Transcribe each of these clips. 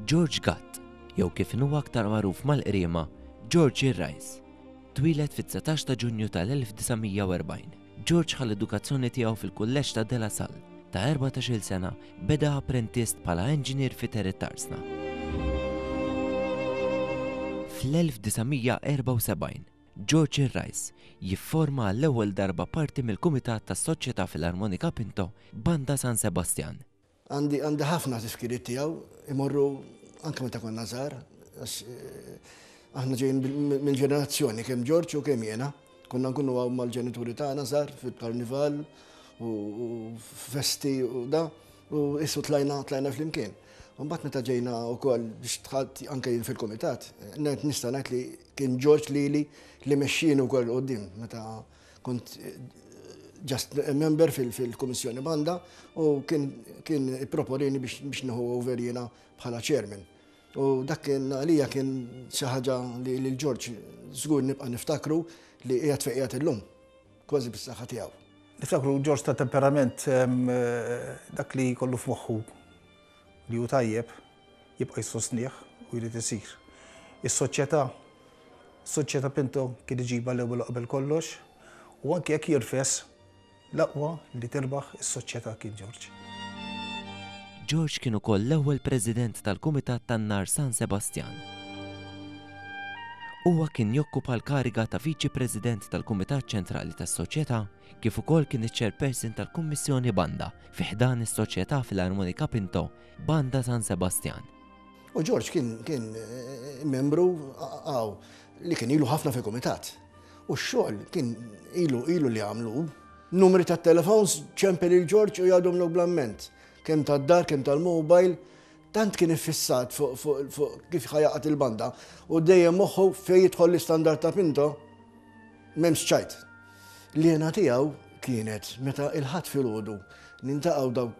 George Gatt, jew kif huwa aktar magħruf mal-qriema George Rice, twilet fit-19 ta' Ġunju tal-1940. George ħall-edukazzjoni tiegħu fil-Kulleġġ ta' De La Salle. Ta' 14-il sena beda apprentist bħala enġinier fi Terret Tarsna. Fl-1974, George Rice jifforma l-ewwel darba parti mill-Kumitat tas-Soċjetà Filarmonika Pinto Banda San Sebastian. Għandi ħafna tifkiriet tiegħu imorru anke meta konna żgħar, aħna ġejjin mill-ġenerazzjoni kemm George u kemm jiena. Konna nkunu mal-ġenituri tagħna żgħar fil-karnival u festi u da u issu tlajna flimkien. Mbagħad meta ġejna wkoll biex tħadd anke jien fil-kumitat, nista' ngħid li kien George li mexxini wkoll quddiem meta kont just member fil-Kummissjoni Banda u kien ipproponini biex nieħu over jiena bħala chairman. U dak kien għalija kien xi ħaġa li l-George żgur nibqa' niftakru li qiegħed fejn qiegħed illum, kważi bis-saħħa tiegħu. Niftakru George ta' temperament dak li jkollu f'moħħu li hu tajjeb jibqa' jsostnih u jrid isir. Is-soċjetà Pinto kien iġibha l-ewwel qabel kollox u anke jekk jirfes l-aqwa li tirbaħ is-soċjetà kien George. George kien ukoll l-ewwel President tal-Kumitat tan-Nar San Sebastian. Huwa kien jokkupa l-kariga ta' Viċi President tal-Kumitat Ċentrali tas-Soċjetà kif ukoll kien iċ-Chairperson tal-Kummissjoni Banda fi ħdan is-Soċjetà Filarmonika Pinto Banda San Sebastian. U George kien membru li kien ilu ħafna fil-Kumitat. U x-xogħol kien ilu li għamlu numri ta' telefons ċempel il-George u jgħadhom l-oblamment. Kemm tad-dar, kemm tal-mobile, tant kien iffissat fuq kif ħajaqat il-banda u dejjem moħħu fejn jidħol l-istandard ta' Pinto m'hemmx ċajt. L-jena tiegħu kienet meta il-ħadd filgħodu nintaqgħu dawk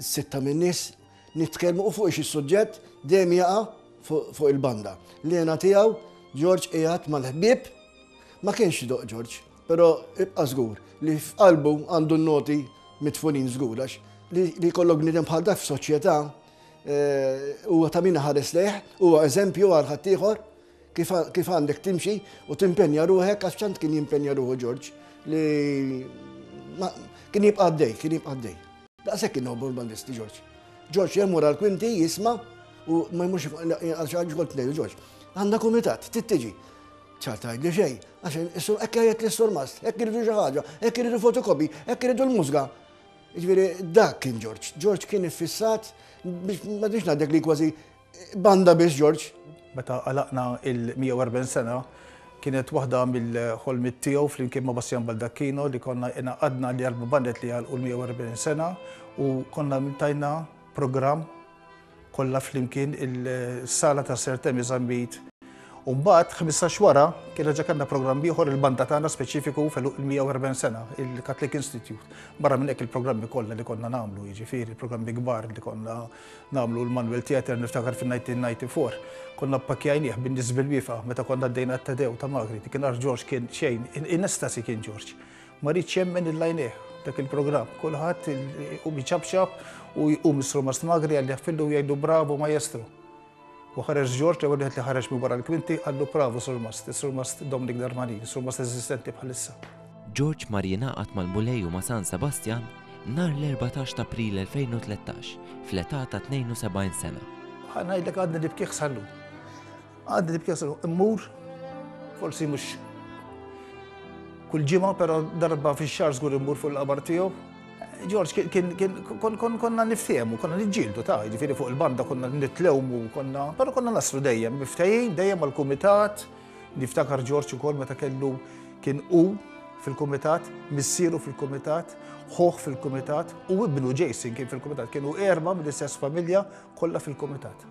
sitta min-nies nitkellmu fuq is-suġġett dejjem jaqa' fuq il-banda. L-jena tiegħu George qiegħed mal-ħbieb ma kienx doq George, però ibqa' żgur li f'qalbu għandu n-noti mitfunin żgur għax li jkollok bniedem bħal dak f'soċjetà huwa ta' min ħares lejh, huwa eżempju għal ħadd ieħor kif għandek timxi u timpenja ruħek għax ċant kien jimpenja ruħu George li kien jibqa' għaddej. Daqshekk kien nobbu l-bandisti George. George jemmur għall-kwinti jisma' u ma jmurx għal xi ħaġa qult ngħidu George. Għandna kumitat, tittiġi. ċarta għajdi xej, għaxin ekk għajet l-istormast, ekk iridu xaħġa, ekk iridu fotokopi, ekk iridu l-mużga. Ġviri, dak kien George. George kien iffissat biex ma biex nadek li kważi banda biex George. Meta għalaqna il-140 sena, kienet waħda mill-ħolmit tiegħu flimkien ma' Bastian Baldacchino li konna inaqadna li għalbu bandet li għalqu l-140 sena u konna mintajna program kollha flimkien il-sala ta' Sertemi Zambit. U mbagħad 15 wara kien ġa kellna programm ieħor il-banda tagħna speċifiku fil-140 sena, il-Catholic Institute. Barra minn hekk il-programmi kollha li konna nagħmlu, jiġifieri il-programmi kbar li konna nagħmlu l-Manuel Theatre niftakar fil-1994. Konna pakkjajnieh bin-nies bil-wiefa meta konna għaddejna t-Tadew ta' Magri. Kien George kien xejn, in-estasi kien George. Ma rridx jemmen il-lajneh dak il-programm. Kulħadd jqum jiċabxab u jqum is-Sur Magri għalli jaffillu jgħidu bravo maestro. U ħareġ George li għalli ħareġ mi wara l-kwinti għallu bravo Sur Mast Dominic Darmanin, Sur Mast eżistenti bħalissa. George mar jingħaqad mal-Mulejju ma' San Sebastian nhar l-14 ta' April 2013 fl-età ta' 72 sena. Ngħidlek għadni nibkih sallu. Għadni nibkih sallu. Immur, forsi mhux kull ġimgħa, però darba fix-xahar żgur immur fuq il-qabar tiegħu. George konna niftehmu, konna niġġieldu ta' jiġifieri fuq il-banda konna nitlewmu, però konna naslu dejjem miftehim, dejjem mal-kumitat. Niftakar George ukoll meta kellu kien hu fil-kumitat, missieru fil-kumitat, ħoħ fil-kumitat u ibnu Jason kien fil-kumitat. Kienu erba' mill-istess familja kollha fil-kumitat.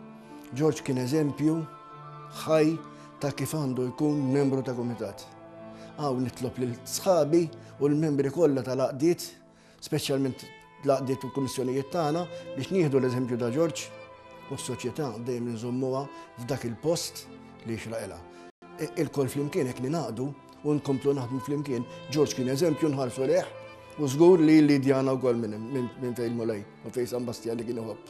George kien eżempju ħaj ta' kif għandu jkun membru ta' kumitat. Nitlob lil sħabi u l-membri kollha tal-għaqdiet, speċjalment l-għaqdiet u l-kummissjonijiet tagħna biex nieħdu l-eżempju ta' George u s-soċjetà dejjem nżommuha f'dak il-post li jixraqilha. Il-kol flimkien hekk ningħaqdu u nkomplu naħdmu flimkien. George kien eżempju nħarsu leh u żgur li Lidjana wkoll minn fejn Mulej u fejn San Bastian li kien iħobb.